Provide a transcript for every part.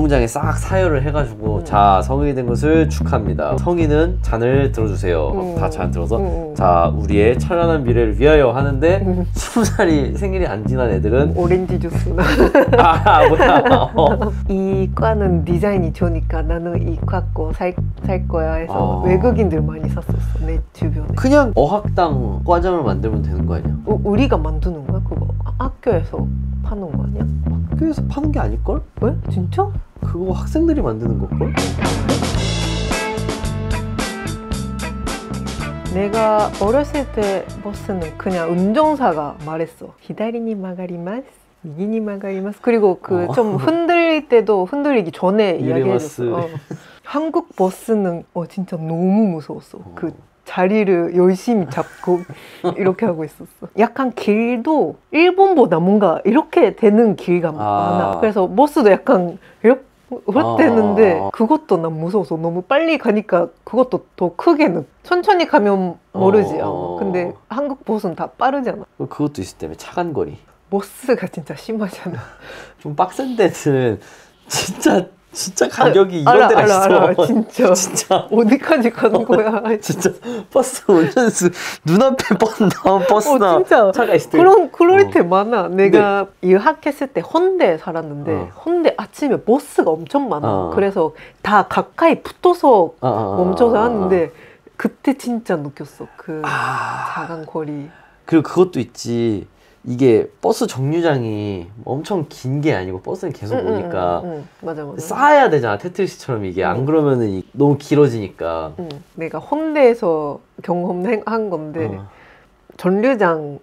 운동장에 싹 사열을 해가지고 자 성인이 된 것을 축하합니다. 성인은 잔을 들어주세요. 다 잔 들어서 자 우리의 찬란한 미래를 위하여 하는데 20살이 생일이 안 지난 애들은 오렌지 주스나 뭐야 이 과는 디자인이 좋으니까 나는 이 과 거 살 거야 해서 외국인들 많이 샀었어 내 주변에. 그냥 어학당 과장을 만들면 되는 거 아니야? 우리가 만드는 거야 그거? 학교에서 파는 거 아니야? 학교에서 파는 게 아닐걸? 왜? 진짜? 그거 학생들이 만드는 걸걸? 내가 어렸을 때 버스는 그냥 운전사가 말했어. 히다리니 마가리마스, 미기니 마가리마스. 그리고 그 좀 흔들릴 때도 흔들리기 전에 이야기해줬어. 한국 버스는 진짜 너무 무서웠어. 그 자리를 열심히 잡고 이렇게 하고 있었어. 약간 길도 일본보다 뭔가 이렇게 되는 길가 많아. 그래서 버스도 약간 이렇게 되는데 그것도 난 무서워서 너무 빨리 가니까 그것도 더 크게 천천히 가면 모르지. 근데 한국 버스는 다 빠르잖아. 그것도 있을 때문에 차간거리. 버스가 진짜 심하잖아. 좀 빡센 데는 진짜 가격이 이런 데가 있어. 알아. 진짜 어디까지 가는 거야. 진짜 버스 운전수 눈앞에 나온 버스나 진짜 차가 있을 때 그럴 때 많아. 내가 유학했을 때 혼대에 살았는데 혼대 아침에 버스가 엄청 많아. 그래서 다 가까이 붙어서 멈춰서 하는데 그때 진짜 느꼈어. 그 작은 거리. 그리고 그것도 있지. 이게 버스 정류장이 엄청 긴 게 아니고 버스는 계속 오니까 맞아. 쌓아야 되잖아. 테트리스처럼 이게 안 그러면은 너무 길어지니까. 내가 혼대에서 경험한 건데 정류장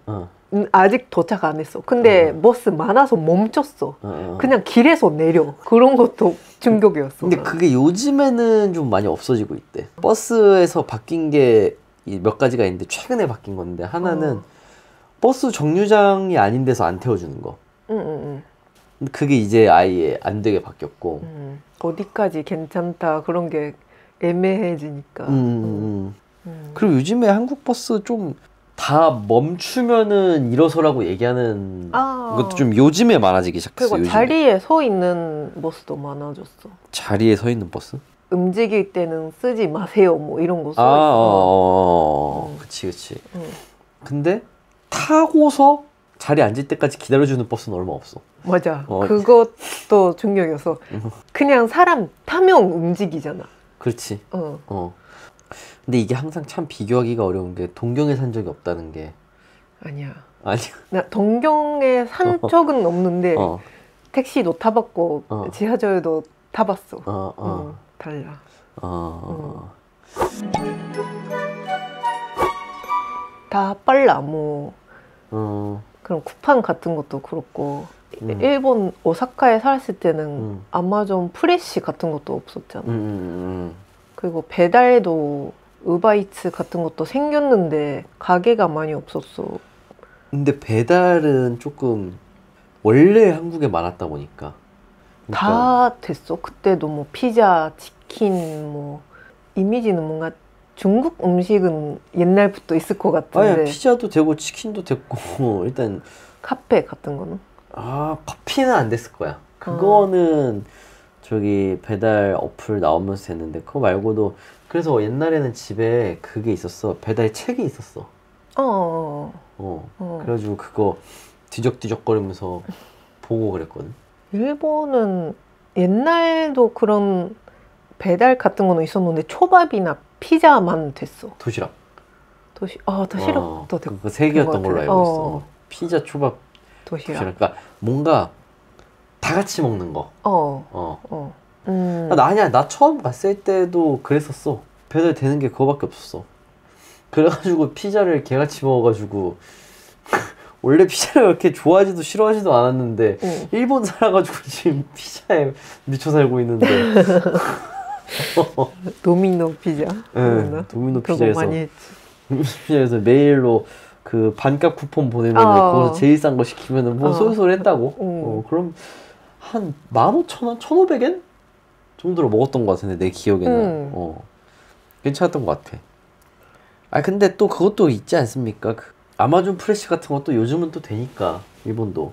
아직 도착 안 했어. 근데 버스 많아서 멈췄어. 그냥 길에서 내려. 그런 것도 충격이었어. 근데 그게 요즘에는 좀 많이 없어지고 있대. 버스에서 바뀐 게 몇 가지가 있는데 최근에 바뀐 건데 하나는 버스 정류장이 아닌 데서 안 태워주는 거. 그게 이제 아예 안 되게 바뀌었고. 어디까지 괜찮다 그런 게 애매해지니까. 그리고 요즘에 한국 버스 좀 다 멈추면은 일어서라고 얘기하는 것도 좀 요즘에 많아지기 시작했어. 그리고 요즘에. 자리에 서 있는 버스도 많아졌어. 자리에 서 있는 버스? 움직일 때는 쓰지 마세요 뭐 이런 거 써 있어. 그치. 근데 타고서 자리에 앉을 때까지 기다려주는 버스는 얼마 없어. 맞아. 그것도 충격이었어. 그냥 사람 타면 움직이잖아. 그렇지. 근데 이게 항상 참 비교하기가 어려운 게 동경에 산 적이 없다는 게. 아니야. 아니야. 나 동경에 산 적은 없는데 택시도 타봤고 지하철도 타봤어. 달라. 다 빨라 뭐. 그럼 쿠팡 같은 것도 그렇고 일본 오사카에 살았을 때는 아마존 프레시 같은 것도 없었잖아. 그리고 배달도 우바이츠 같은 것도 생겼는데 가게가 많이 없었어. 근데 배달은 조금 원래 한국에 많았다 보니까 다 됐어. 그때도 뭐 피자, 치킨 뭐 이미지는 뭔가 중국 음식은 옛날부터 있을 것 같은데. 아니 피자도 되고 치킨도 됐고 일단 카페 같은 거는? 커피는 안 됐을 거야. 그거는 저기 배달 어플 나오면서 됐는데 그거 말고도 그래서 옛날에는 집에 그게 있었어. 배달 책이 있었어. 그래가지고 그거 뒤적뒤적거리면서 보고 그랬거든. 일본은 옛날도 그런 배달 같은 거는 있었는데 초밥이나 피자만 됐어. 도시락. 도시락도 됐고. 그 세 개였던 걸로 알고 있어. 피자, 초밥, 도시락. 그러니까 뭔가 다 같이 먹는 거. 아니야. 나 처음 갔을 때도 그랬었어. 배달 되는 게 그거밖에 없었어. 그래가지고 피자를 개같이 먹어가지고 원래 피자를 그렇게 좋아하지도 싫어하지도 않았는데 일본 살아가지고 지금 피자에 미쳐 살고 있는데 도미노 피자? 도미노 피자에서 많이 했지. 피자에서 메일로 그 반값 쿠폰 보내면 거기서 제일 싼 거 시키면은 뭐 쏠쏠 했다고. 그럼 한 15,000원? 1,500엔? 정도로 먹었던 것 같은데 내 기억에는 괜찮았던 것 같아. 근데 또 그것도 있지 않습니까? 그 아마존 프레시 같은 것도 요즘은 또 되니까 일본도.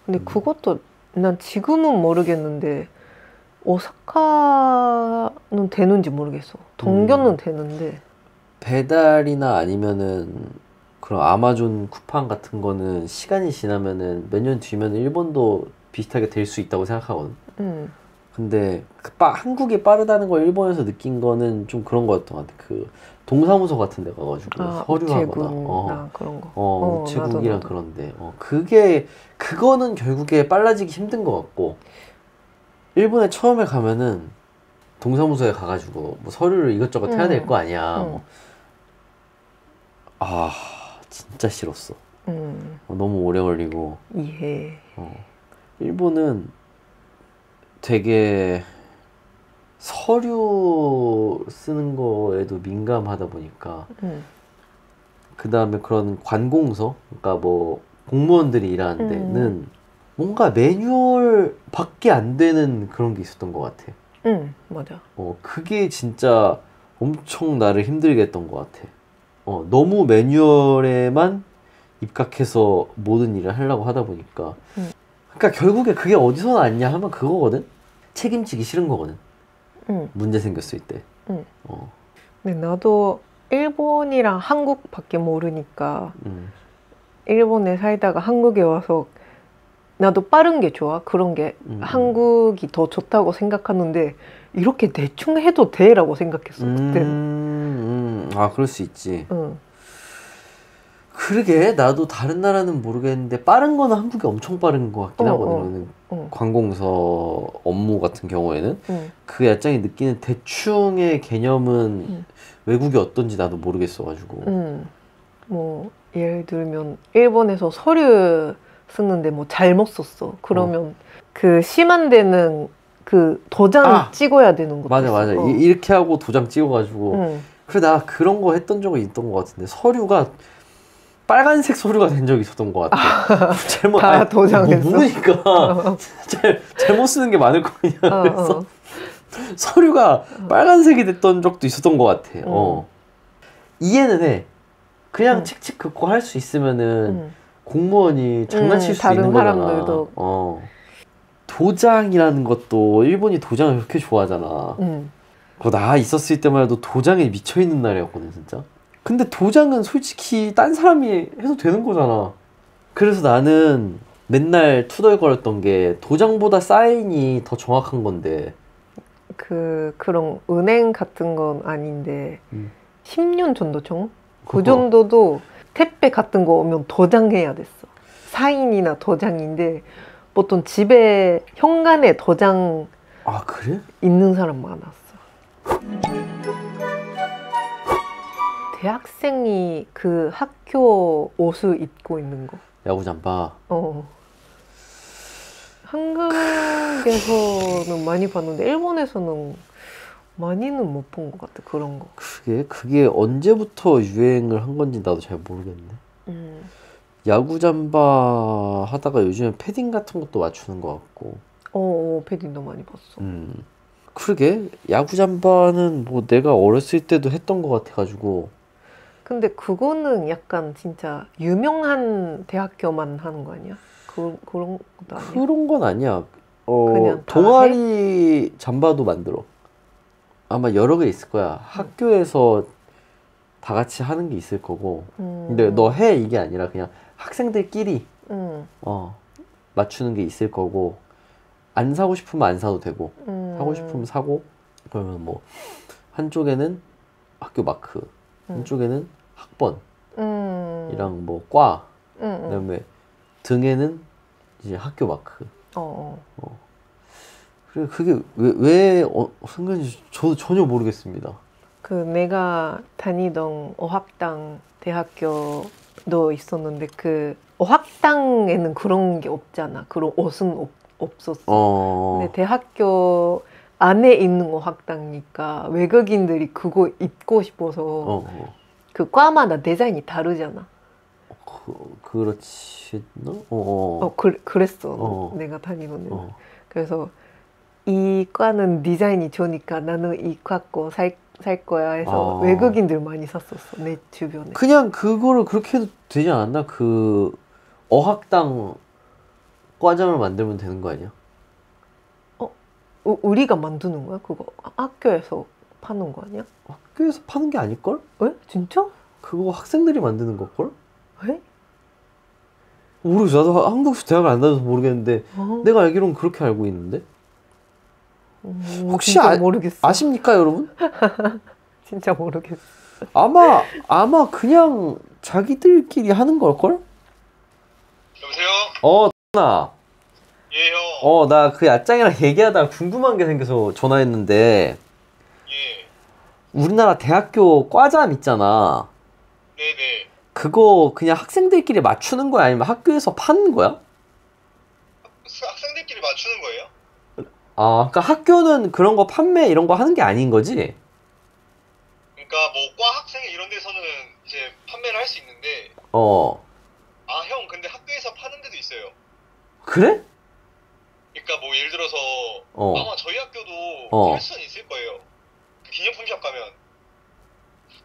근데 그것도 난 지금은 모르겠는데 오사카는 되는지 모르겠어. 동경은 되는데. 배달이나 아니면은 그런 아마존 쿠팡 같은 거는 시간이 지나면은 몇 년 뒤면 일본도 비슷하게 될 수 있다고 생각하거든. 근데 한국이 빠르다는 걸 일본에서 느낀 거는 좀 그런 거였던 것 같아. 그 동사무소 같은 데 가가지고 서류하거나 그런 거. 우체국이랑 나도. 그런데 그거는 결국에 빨라지기 힘든 것 같고, 일본에 처음에 가면은 동사무소에 가가지고 뭐 서류를 이것저것 해야 될 거 아니야. 진짜 싫었어. 너무 오래 걸리고. 이해. 일본은 되게 서류 쓰는 거에도 민감하다 보니까 그 다음에 그런 관공서, 그러니까 뭐 공무원들이 일하는 데는 뭔가 매뉴얼 밖에 안 되는 그런 게 있었던 것 같아. 맞아. 그게 진짜 엄청 나를 힘들게 했던 것 같아. 너무 매뉴얼에만 입각해서 모든 일을 하려고 하다 보니까. 그러니까 결국에 그게 어디서 났냐 하면 그거거든? 책임지기 싫은 거거든. 문제 생겼을 때. 근데 나도 일본이랑 한국밖에 모르니까 일본에 살다가 한국에 와서 나도 빠른 게 좋아. 그런 게 한국이 더 좋다고 생각하는데 이렇게 대충 해도 돼라고 생각했어. 그때는. 그럴 수 있지. 그러게, 나도 다른 나라는 모르겠는데 빠른 거는 한국이 엄청 빠른 것 같긴 하거든. 관공서 업무 같은 경우에는. 그 야짱이 느끼는 대충의 개념은 외국이 어떤지 나도 모르겠어가지고. 뭐 예를 들면 일본에서 서류 쓰는데 뭐 잘못 썼어. 그러면 그 심한 데는 그 도장 찍어야 되는 것도 맞아. 있어. 이렇게 하고 도장 찍어가지고. 그래, 나 그런 거 했던 적은 있던 것 같은데, 서류가 빨간색 서류가 된 적이 있었던 것 같아. 다 도장했어. 모르니까 잘못 쓰는 게 많을 거 아니야. 그래서 서류가 빨간색이 됐던 적도 있었던 것 같아. 이해는 해. 그냥 칙칙 긋고 할 수 있으면은 공무원이 장난칠 수 있는 거잖아. 사람들도. 도장이라는 것도 일본이 도장을 그렇게 좋아하잖아. 그거 나 있었을 때만 해도 도장에 미쳐있는 날이었거든, 진짜. 근데 도장은 솔직히 딴 사람이 해도 되는 거잖아. 그래서 나는 맨날 투덜거렸던 게 도장보다 사인이 더 정확한 건데. 그런 은행 같은 건 아닌데 10년 정도 전? 그 정도도 택배 같은 거 오면 도장해야 됐어. 사인이나 도장인데 보통 집에 현관에 도장 그래? 있는 사람 많았어. 대학생이 그 학교 옷을 입고 있는 거. 야구 잠바. 한국에서는 많이 봤는데 일본에서는 많이는 못 본 것 같아. 그런 거. 그게 언제부터 유행을 한 건지 나도 잘 모르겠네. 야구 잠바 하다가 요즘에 패딩 같은 것도 맞추는 것 같고. 패딩도 많이 봤어. 그러게, 야구 잠바는 뭐 내가 어렸을 때도 했던 것 같아가지고. 근데 그거는 약간 진짜 유명한 대학교만 하는 거 아니야? 그런 것도 아니야? 그런 건 아니야. 그냥 동아리 잠바도 만들어. 아마 여러 개 있을 거야. 학교에서 다 같이 하는 게 있을 거고. 근데 너 해 이게 아니라 그냥 학생들끼리 맞추는 게 있을 거고. 안 사고 싶으면 안 사도 되고, 사고 싶으면 사고. 그러면 뭐 한쪽에는 학교 마크, 한쪽에는 학번이랑 뭐 과, 그다음에 등에는 이제 학교 마크. 그래, 그게 왜 생겼는지 저도 전혀 모르겠습니다. 그 내가 다니던 어학당 대학교도 있었는데 그 어학당에는 그런 게 없잖아. 그런 옷은 없었어. 근데 대학교 안에 있는 어학당이니까 외국인들이 그거 입고 싶어서 그 과마다 디자인이 다르잖아. 그렇지. 그랬어. 내가 다니는 데는. 그래서 이 과는 디자인이 좋으니까 나는 이 과 거 살 거야 해서 외국인들 많이 샀었어. 내 주변에. 그냥 그거를 그렇게 해도 되지 않았나? 그 어학당 과장을 만들면 되는 거 아니야? 우리가 만드는 거야? 그거 학교에서 파는 거 아니야? 학교에서 파는 게 아닐걸? 왜? 진짜? 그거 학생들이 만드는 걸걸? 왜? 모르겠어. 나도 한국에서 대학을 안 다녀서 모르겠는데 내가 알기로는 그렇게 알고 있는데. 혹시 모르겠어. 아십니까, 여러분? 진짜 모르겠어. 아마 그냥 자기들끼리 하는 걸걸? 여보세요? 나. 예, 형. 나 그 야짱이랑 얘기하다가 궁금한 게 생겨서 전화했는데, 예. 우리나라 대학교 과잠 있잖아. 네네. 그거 그냥 학생들끼리 맞추는 거야? 아니면 학교에서 파는 거야? 학생들끼리 맞추는 거예요? 그러니까 학교는 그런 거 판매 이런 거 하는 게 아닌 거지? 그러니까 뭐 과 학생 이런 데서는 이제 판매를 할 수 있는데, 형, 근데 학교에서 파는 데도 있어요. 그래? 그러니까 뭐 예를 들어서 아마 저희 학교도 할 수는 있을 거예요. 그 기념품샵 가면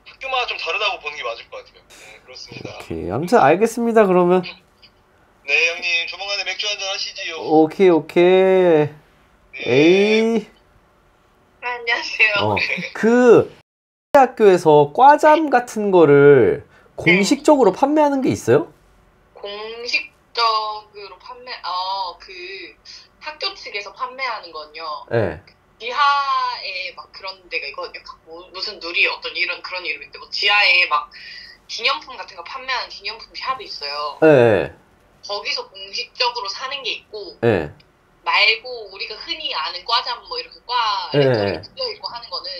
학교마다 좀 다르다고 보는 게 맞을 것 같아요. 그렇습니다. 오케이. 아무튼 알겠습니다. 그러면. 네, 형님. 조만간에 맥주 한잔 하시지요. 오케이. 네. 에이. 안녕하세요. 그 학교에서 과잠 같은 거를 공식적으로 판매하는 게 있어요? 공식적으로 그 학교 측에서 판매하는 건요. 네. 지하에 막 그런 데가 있거든요. 무슨 누리 어떤 그런 이름인데 뭐 지하에 막 기념품 같은 거 판매하는 기념품 샵이 있어요. 네. 거기서 공식적으로 사는 게 있고 네. 말고 우리가 흔히 아는 과잠 뭐 이렇게 과 레터링 쓰여 있고 하는 거는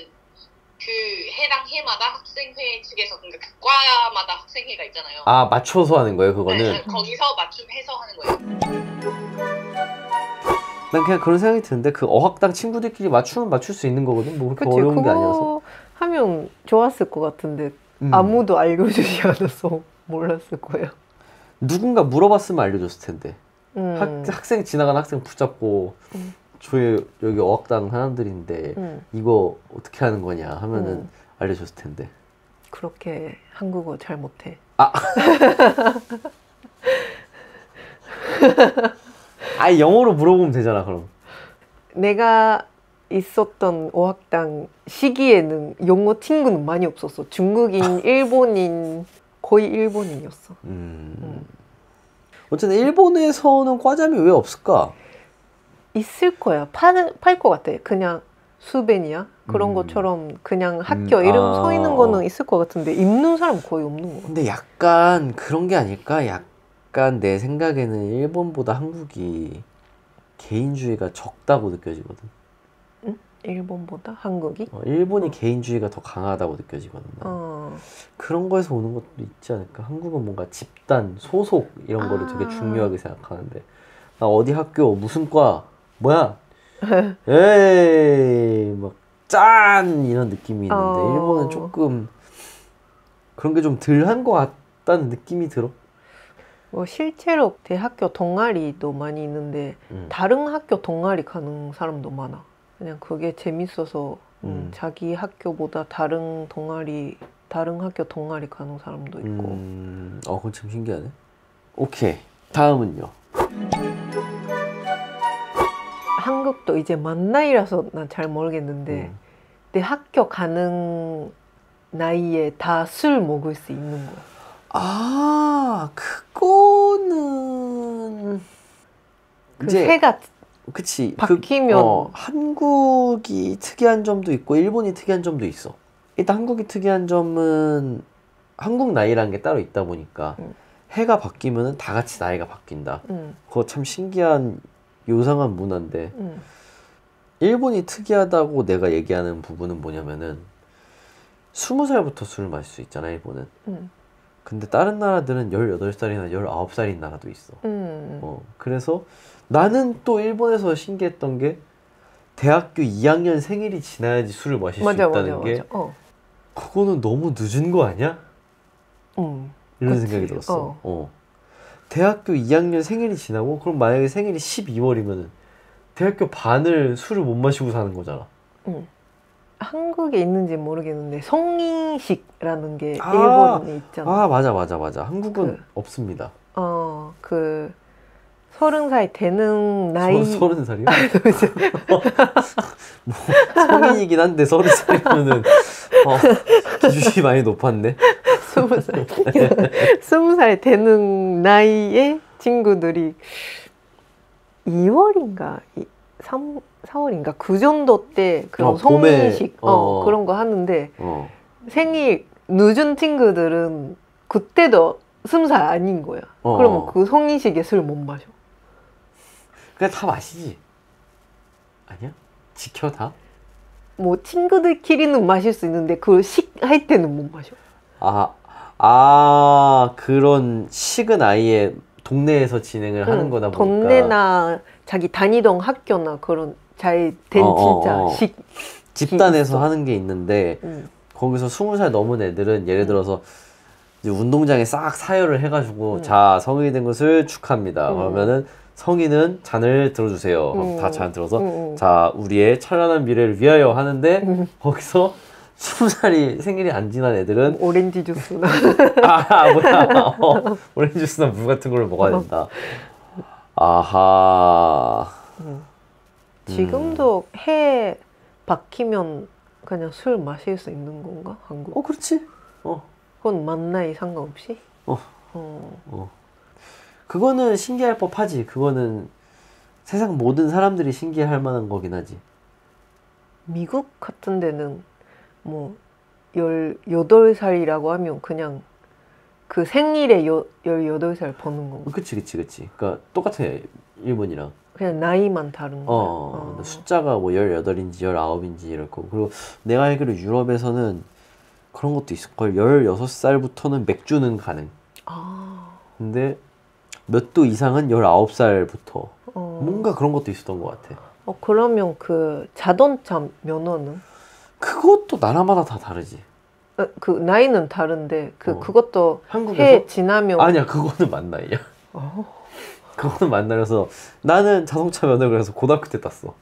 그 해당 해마다 학생회 측에서 그러니까 그 과마다 학생회가 있잖아요. 맞춰서 하는 거예요, 그거는? 네, 거기서 맞춤해서 하는 거예요. 난 그냥 그런 생각이 드는데 그 어학당 친구들끼리 맞추면 맞출 수 있는 거거든. 뭐 그렇게 어려운 게 아니라서. 하면 좋았을 것 같은데 아무도 알려주지 않아서 몰랐을 거예요. 누군가 물어봤으면 알려줬을 텐데. 학생 지나가는 학생 붙잡고 저희 여기 어학당 사람들인데 이거 어떻게 하는 거냐 하면은 알려줬을 텐데. 그렇게 한국어 잘 못해. 영어로 물어보면 되잖아, 그럼. 내가 있었던 어학당 시기에는 영어 친구는 많이 없었어. 중국인, 일본인, 거의 일본인이었어. 어쨌든 일본에서는 과잠이 왜 없을까? 있을 거야. 팔 것 같아. 그냥 수베니아 그런 것처럼 그냥 학교 이름 서 있는 거는 있을 것 같은데 입는 사람 거의 없는 거. 근데 약간 그런 게 아닐까? 약간 내 생각에는 일본보다 한국이 개인주의가 적다고 느껴지거든. 응? 일본보다 한국이? 일본이 개인주의가 더 강하다고 느껴지거든. 그런 거에서 오는 것도 있지 않을까? 한국은 뭔가 집단, 소속 이런 거를 되게 중요하게 생각하는데 나 어디 학교 무슨 과 뭐야? 에이 막 짠! 이런 느낌이 있는데 일본은 조금 그런 게 좀 덜한 것 같다는 느낌이 들어. 뭐 실제로 대학교 동아리도 많이 있는데 다른 학교 동아리 가는 사람도 많아. 그냥 그게 재밌어서 자기 학교보다 다른 학교 동아리 가는 사람도 있고. 그건 참 신기하네. 오케이. 다음은요. 한국도 이제 만 나이라서 난 잘 모르겠는데 내 학교 가는 나이에 다 술 먹을 수 있는 거야. 그거는 이제 해가 그치 바뀌면 한국이 특이한 점도 있고 일본이 특이한 점도 있어. 일단 한국이 특이한 점은 한국 나이라는 게 따로 있다 보니까 해가 바뀌면은 다 같이 나이가 바뀐다. 그거 참 신기한 요상한 문화인데 일본이 특이하다고 내가 얘기하는 부분은 뭐냐면은 20살부터 술을 마실 수 있잖아, 일본은. 근데 다른 나라들은 18살이나 19살인 나라도 있어. 그래서 나는 또 일본에서 신기했던 게 대학교 2학년 생일이 지나야지 술을 마실 수 있다는 게 그거는 너무 늦은 거 아니야? 이런 생각이 들었어. 대학교 2학년 생일이 지나고 그럼 만약에 생일이 12월이면은 대학교 반을 술을 못 마시고 사는 거잖아. 한국에 있는지 모르겠는데 성인식이라는 게 일본에 있잖아. 맞아. 한국은 없습니다. 30살 되는 나이. 30살이요? 뭐 성인이긴 한데 30살이면은 기준이 많이 높았네. 20살. 20살 되는 나이에 친구들이 2월인가 4월인가 그 정도 때 그런 성인식 그런 거 하는데 생일 늦은 친구들은 그때도 20살 아닌 거야. 그러면 그 성인식에 술 못 마셔. 그냥 다 마시지. 아니야? 지켜 다? 뭐 친구들끼리는 마실 수 있는데 그 식 할 때는 못 마셔. 그런 식은 아예 동네에서 진행을 하는 거다 보니까. 동네나 자기 다니던 학교나 그런 잘 된 진짜 식 집단에서 하는 게 있는데 거기서 20살 넘은 애들은 예를 들어서 이제 운동장에 싹 사열을 해가지고 자 성인이 된 것을 축하합니다. 그러면은 성인은 잔을 들어주세요. 다 잔 들어서 자 우리의 찬란한 미래를 위하여 하는데 거기서 20살이 생일이 안 지난 애들은 오렌지 주스나 뭐야 오렌지 주스나 물 같은 걸 먹어야 된다. 아하. 지금도 해 바뀌면 그냥 술 마실 수 있는 건가? 한국? 그렇지. 그건 만 나이 상관없이? 그거는 신기할 법하지. 그거는 세상 모든 사람들이 신기할 만한 거긴 하지. 미국 같은 데는 뭐 18살이라고 하면 그냥 그 생일에 18살 버는 건가? 그치. 그러니까 똑같아. 일본이랑. 그냥 나이만 다른 거야. 숫자가 뭐 18인지 19인지 이럴 거고. 그리고 내가 알기로 유럽에서는 그런 것도 있을걸. 16살부터는 맥주는 가능. 근데 몇 도 이상은 19살부터. 뭔가 그런 것도 있었던 것 같아. 그러면 그 자동차 면허는? 그것도 나라마다 다 다르지. 그 나이는 다른데 그것도 한국에서? 해 지나면 아니야, 그거는 만 나이야. 그거는 만 나이라서 나는 자동차 면허를 그래서 고등학교 때 땄어.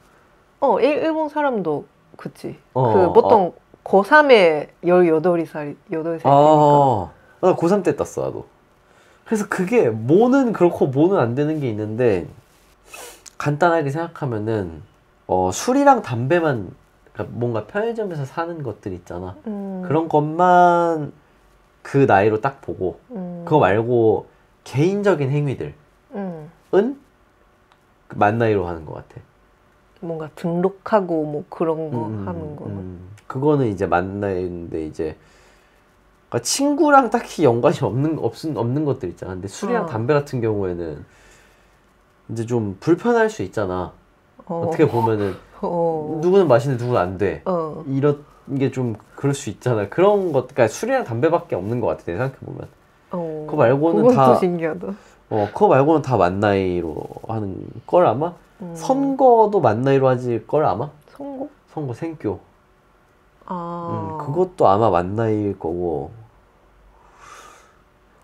일본 사람도 그치. 그 보통 고3에 18살이니까. 나 고3 때 땄어, 나도. 그래서 그게 뭐는 그렇고 뭐는 안 되는 게 있는데 간단하게 생각하면은 술이랑 담배만 그러니까 뭔가 편의점에서 사는 것들 있잖아. 그런 것만 그 나이로 딱 보고 그거 말고 개인적인 행위들은 만 나이로 하는 것 같아. 뭔가 등록하고 뭐 그런 거 하는 거는 그거는 이제 만 나이인데 이제 그러니까 친구랑 딱히 연관이 없는 것들 있잖아. 근데 술이랑 담배 같은 경우에는 이제 좀 불편할 수 있잖아. 어떻게 보면은 누구는 마시는데 누구는 안 돼. 이런 게 좀 그럴 수 있잖아. 그런 것, 그러니까 술이랑 담배밖에 없는 것 같아. 생각해 보면. 그거 말고는 다 신기하다. 그거 말고는 다 만 나이로 하는 걸 아마. 선거도 만 나이로 하지 걸 아마. 선거 생교. 그것도 아마 만 나이일 거고.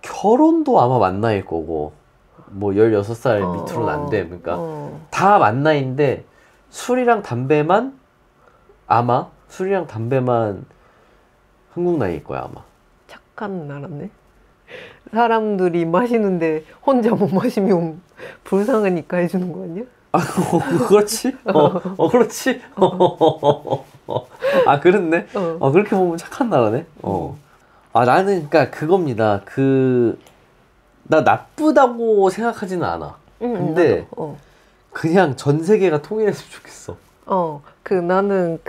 결혼도 아마 만 나이일 거고. 뭐 16살 밑으로는 안 돼. 그러니까 다 만 나이인데 술이랑 담배만 한국 나이일 거야 아마. 착한 나라네. 사람들이 마시는데 혼자 못 마시면 불쌍하니까 해주는 거 아니야? 그렇지. 그렇지. 그렇네. 그렇게 보면 착한 나라네. 나는 그러니까 그겁니다. 나 나쁘다고 생각하지는 않아. 근데 그냥 전 세계가 통일했으면 좋겠어. 나는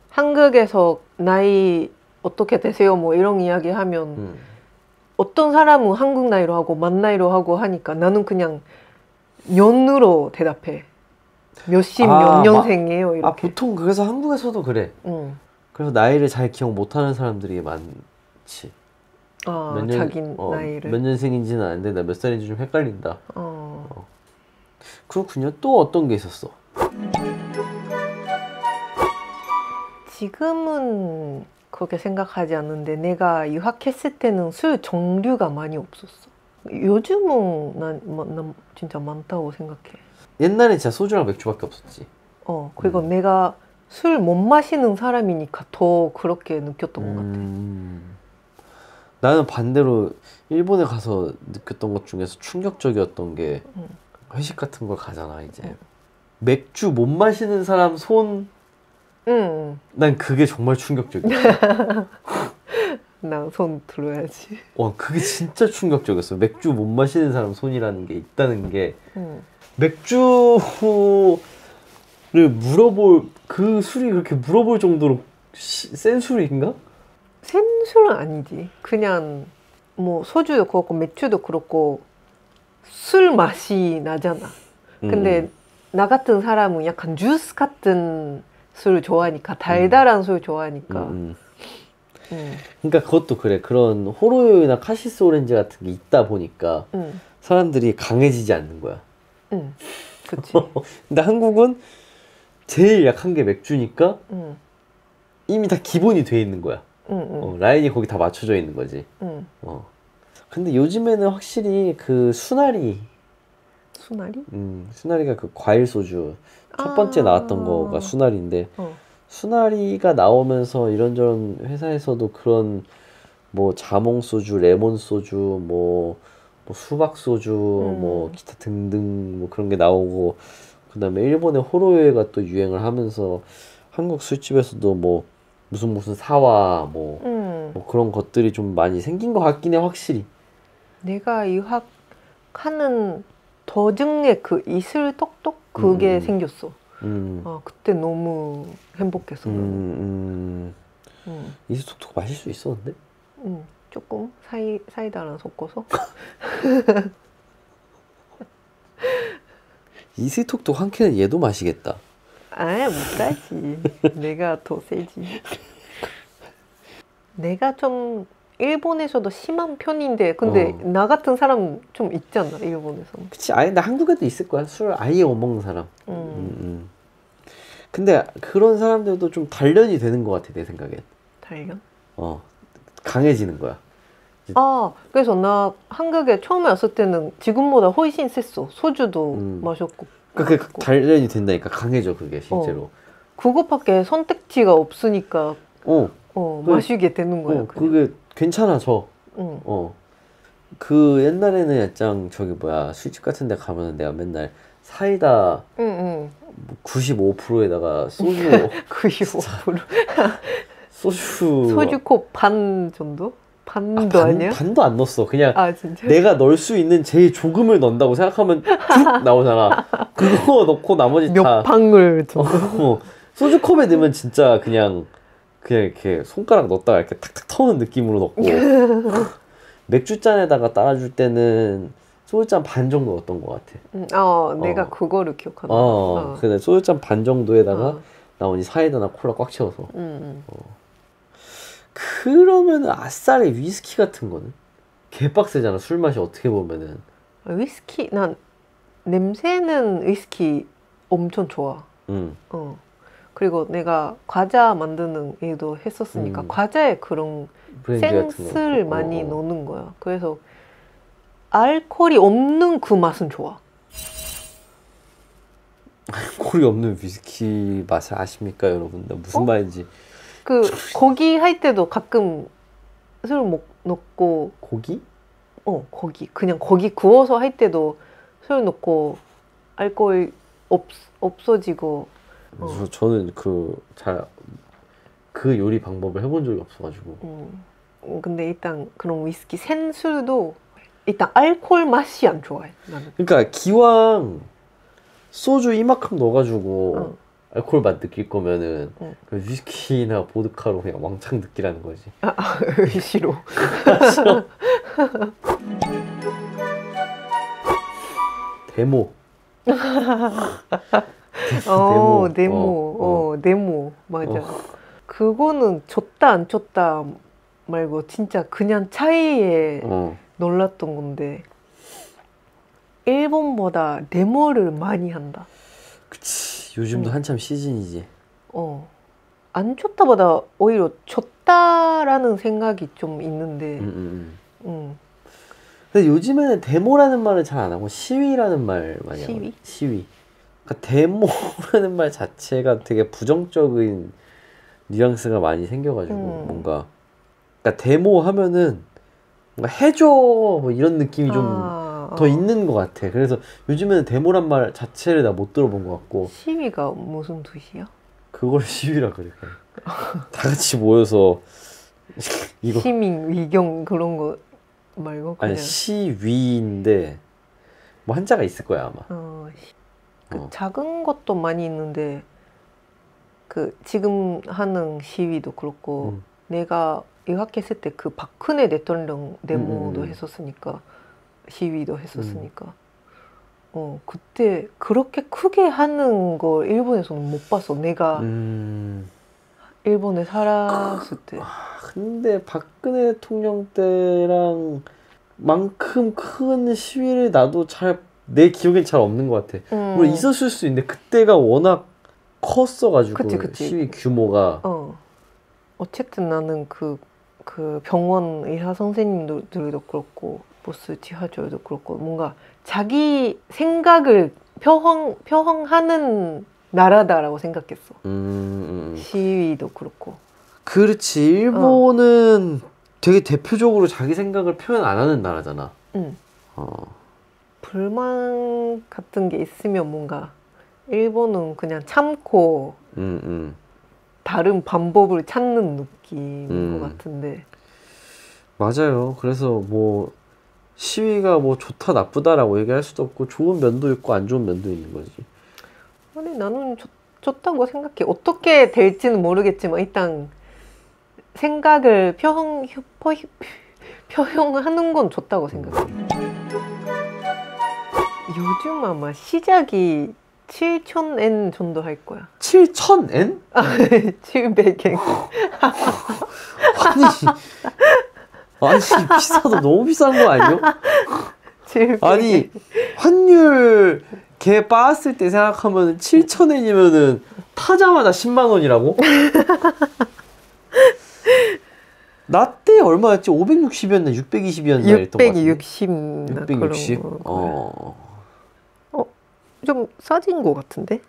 한국에서 나이 어떻게 되세요? 뭐 이런 이야기 하면 어떤 사람은 한국 나이로 하고 만 나이로 하고 하니까 나는 그냥 년으로 대답해. 몇십 몇 년생이에요 이렇게. 보통 그래서 한국에서도 그래. 그래서 나이를 잘 기억 못하는 사람들이 많지. 자기 나이를. 몇 년생인지는 아는데 나 몇 살인지 좀 헷갈린다. 그렇군요. 또 어떤 게 있었어? 지금은 그렇게 생각하지 않는데 내가 유학했을 때는 술 종류가 많이 없었어. 요즘은 난 진짜 많다고 생각해. 옛날에 진짜 소주랑 맥주밖에 없었지. 그리고 내가 술 못 마시는 사람이니까 더 그렇게 느꼈던 것 같아. 나는 반대로 일본에 가서 느꼈던 것 중에서 충격적이었던 게 회식 같은 걸 가잖아 이제. 맥주 못 마시는 사람 손. 난 그게 정말 충격적이었어. 나 손 들어야지. 그게 진짜 충격적이었어. 맥주 못 마시는 사람 손이라는 게 있다는 게. 맥주를 물어볼 그 술이 그렇게 물어볼 정도로 센 술인가? 센 술은 아니지. 그냥 뭐 소주도 그렇고 맥주도 그렇고 술 맛이 나잖아. 근데 나 같은 사람은 약간 주스 같은 술 좋아하니까, 달달한 술 좋아하니까. 그러니까 그것도 그래. 그런 호로요이나 카시스 오렌지 같은 게 있다 보니까 사람들이 강해지지 않는 거야. 그치. 근데 한국은 제일 약한 게 맥주니까 이미 다 기본이 돼 있는 거야. 라인이 거기 다 맞춰져 있는 거지. 근데 요즘에는 확실히 그 수나리. 수나리가 그 과일 소주 첫 번째 나왔던 거가 수나리인데 수나리가 나오면서 이런저런 회사에서도 그런 뭐 자몽 소주, 레몬 소주, 뭐 수박 소주, 뭐 기타 등등 뭐 그런 게 나오고, 그다음에 일본의 호로요이가 또 유행을 하면서 한국 술집에서도 뭐 무슨 사와 뭐 그런 것들이 좀 많이 생긴 것 같긴 해 확실히. 내가 유학하는 도중에 그 이슬톡톡 그게 생겼어. 그때 너무 행복했어. 이슬톡톡 마실 수 있었는데? 조금 사이다랑 섞어서. 이슬톡톡 한 캔은 얘도 마시겠다. 못하지. 내가 더 세지. 내가 좀 일본에서도 심한 편인데, 근데 나 같은 사람 좀 있잖아, 일본에서는. 그치. 근데 한국에도 있을 거야. 술 아예 못 먹는 사람. 근데 그런 사람들도 좀 단련이 되는 것 같아, 내 생각엔. 단련? 강해지는 거야. 그래서 나 한국에 처음에 왔을 때는 지금보다 훨씬 셌어. 소주도 마셨고. 그게 단련이 된다니까. 강해져, 그게 실제로. 그것밖에 선택지가 없으니까 마시게 되는 거야. 그게 괜찮아져. 그 옛날에는 약간 저기 뭐야, 술집 같은 데 가면 내가 맨날 사이다 95%에다가 소주 95%? 소주컵 반 정도? 반도 아니야? 반도 안 넣었어. 그냥 진짜? 내가 넣을 수 있는 제일 조금을 넣는다고 생각하면 쭉 나오잖아. 그거 넣고 나머지 몇 방울 정도? 소주컵에 넣으면 진짜 그냥 이렇게 손가락 넣었다가 이렇게 탁탁 터는 느낌으로 넣고 맥주잔에다가 따라줄 때는 소주잔 반 정도 넣었던 것 같아. 내가 그거를 기억한다. 근데 소주잔 반 정도에다가 나머지 사이다나 콜라 꽉 채워서. 그러면은 아싸리 위스키 같은 거는 개빡세잖아. 술 맛이 어떻게 보면은. 위스키, 난 냄새는 위스키 엄청 좋아. 그리고 내가 과자 만드는 일도 했었으니까 과자에 그런 생스를 많이 넣는 거야. 그래서 알코올이 없는 그 맛은 좋아. 알코올이 없는 위스키 맛을 아십니까, 여러분? 나 무슨 말인지. 고기 할 때도 가끔 술 넣고. 고기? 고기. 그냥 고기 구워서 할 때도 술 넣고 알코올 없어지고. 저는 그 요리 방법을 해본 적이 없어가지고. 근데 일단 그런 위스키 센 술도 일단 알코올 맛이 안 좋아해, 나는. 그러니까 기왕 소주 이만큼 넣어가지고 알코올 맛 느낄 거면은 그 위스키나 보드카로 그냥 왕창 느끼라는 거지. 싫어. 데모. 네모. 맞아. 그거는 줬다 안 줬다 말고 진짜 그냥 차이에 놀랐던 건데, 일본보다 네모를 많이 한다. 그치. 요즘도 한참 시즌이지. 안 좋다보다 오히려 좋다라는 생각이 좀 있는데. 근데 요즘에는 데모라는 말을 잘 안 하고 시위라는 말 많이 하고. 시위. 그러니까 데모라는 말 자체가 되게 부정적인 뉘앙스가 많이 생겨가지고 뭔가, 그러니까 데모 하면은 뭔가 해줘 뭐 이런 느낌이 좀 더 있는 것 같아. 그래서 요즘에는 데모란 말 자체를 나 못 들어본 것 같고. 시위가 무슨 뜻이야? 그걸 시위라 그래. 다 같이 모여서 이거 시민 위경 그런 거 말고 그냥. 아니 시위인데 뭐 한자가 있을 거야 아마. 작은 것도 많이 있는데 그 지금 하는 시위도 그렇고 내가 유학했을 때 그 박근혜 대통령 데모도 했었으니까 시위도 했었으니까 그때 그렇게 크게 하는 거 일본에서는 못 봤어. 내가 일본에 살았을 때. 근데 박근혜 대통령 때랑 만큼 큰 시위를 나도 내 기억엔 잘 없는 것 같아. 물론 있었을 수 있는데 그때가 워낙 컸어가지고 그치. 시위 규모가. 어쨌든 나는 그 병원 의사 선생님들도 그렇고 버스 지하철도 그렇고 뭔가 자기 생각을 표현하는 나라다라고 생각했어. 시위도 그렇고. 그렇지. 일본은 되게 대표적으로 자기 생각을 표현 안 하는 나라잖아. 불만 같은 게 있으면 뭔가 일본은 그냥 참고 다른 방법을 찾는 느낌인 것 같은데. 맞아요. 그래서 뭐 시위가 뭐 좋다 나쁘다라고 얘기할 수도 없고 좋은 면도 있고 안 좋은 면도 있는 거지. 아니 나는 좋다고 생각해. 어떻게 될지는 모르겠지만 일단 생각을 표현하는 건 좋다고 생각해. 요즘 아마 시작이 7,000엔 정도 할 거야. 7,000엔? 700엔. 아니 비싸도 너무 비싼 거 아니요? 700엔. 아니 환율 걔 빠았을 때 생각하면 7,000엔이면은 타자마자 10만 원이라고? 나 때 얼마였지? 560이었나 620이었나 이랬던 것 같은데. 660? 좀 싸진 것 같은데?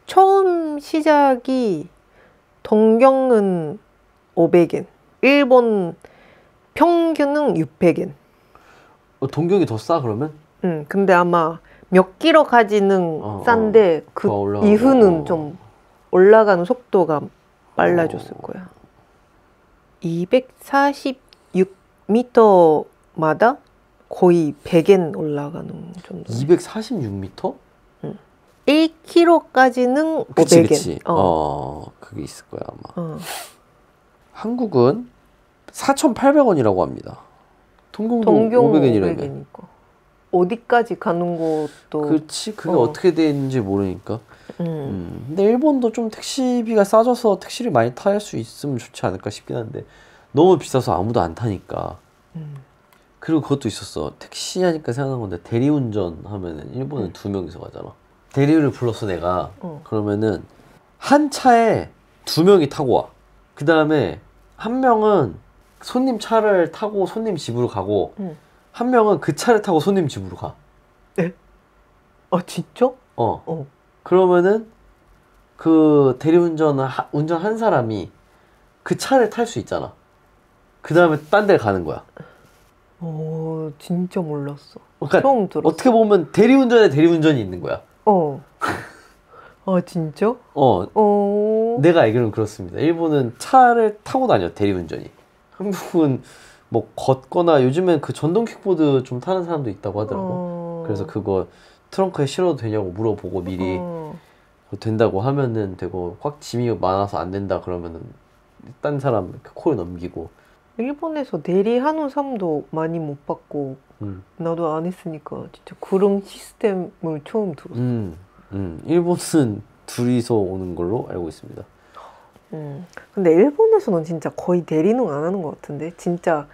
처음 시작이 동경은 500엔, 일본 평균은 600엔. 동경이 더 싸 그러면? 근데 아마 몇 킬로까지는 싼데 그 이후는 좀 올라가는 속도가 빨라졌을 거야. 246m마다 거의 100엔 올라가는 정도. 246m? 1km까지는 500엔. 그치. 그게 있을 거야 아마. 한국은 4,800원이라고 합니다. 동경도 500엔이라며. 어디까지 가는 것도. 그렇지. 그게 어떻게 돼 있는지 모르니까. 근데 일본도 좀 택시비가 싸져서 택시를 많이 탈 수 있으면 좋지 않을까 싶긴 한데 너무 비싸서 아무도 안 타니까. 그리고 그것도 있었어. 택시 하니까 생각난 건데 대리운전 하면은 일본은 2명이서 가잖아. 대리를 불렀어 내가. 그러면은 한 차에 2명이 타고 와. 그 다음에 한 명은 손님 차를 타고 손님 집으로 가고 한 명은 그 차를 타고 손님 집으로 가. 네? 아 진짜? 그러면은 그 대리운전을 운전한 사람이 그 차를 탈 수 있잖아. 그 다음에 딴 데를 가는 거야. 진짜 몰랐어. 그러니까 처음 들었어. 어떻게 보면 대리운전에 대리운전이 있는 거야. 아 진짜? 내가 알기로는 그렇습니다. 일본은 차를 타고 다녀 대리운전이. 한국은 뭐 걷거나 요즘엔 그 전동 킥보드 좀 타는 사람도 있다고 하더라고. 그래서 그거 트렁크에 실어도 되냐고 물어보고 미리 된다고 하면은 되고 확 짐이 많아서 안 된다 그러면은 딴 사람 이렇게 코에 넘기고. 일본에서 대리하는 사람도 많이 못 봤고 나도 안 했으니까 진짜 그런 시스템을 처음 들었어. 일본은 둘이서 오는 걸로 알고 있습니다. 근데 일본에서는 진짜 거의 대리는 안 하는 것 같은데 진짜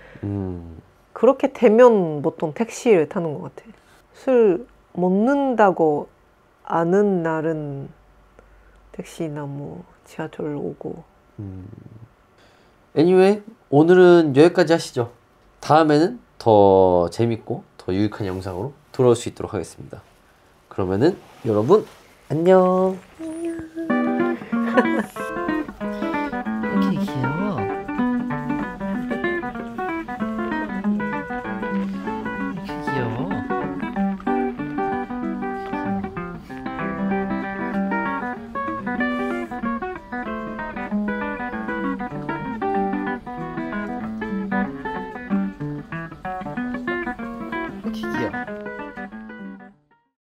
그렇게 되면 보통 택시를 타는 것 같아. 술 먹는다고 아는 날은 택시나 뭐 지하철 오고. anyway 오늘은 여기까지 하시죠. 다음에는 더 재밌고 더 유익한 영상으로 돌아올 수 있도록 하겠습니다. 그러면은 여러분 안녕. 이렇게 귀여워. 이렇게 귀여워. 기기야.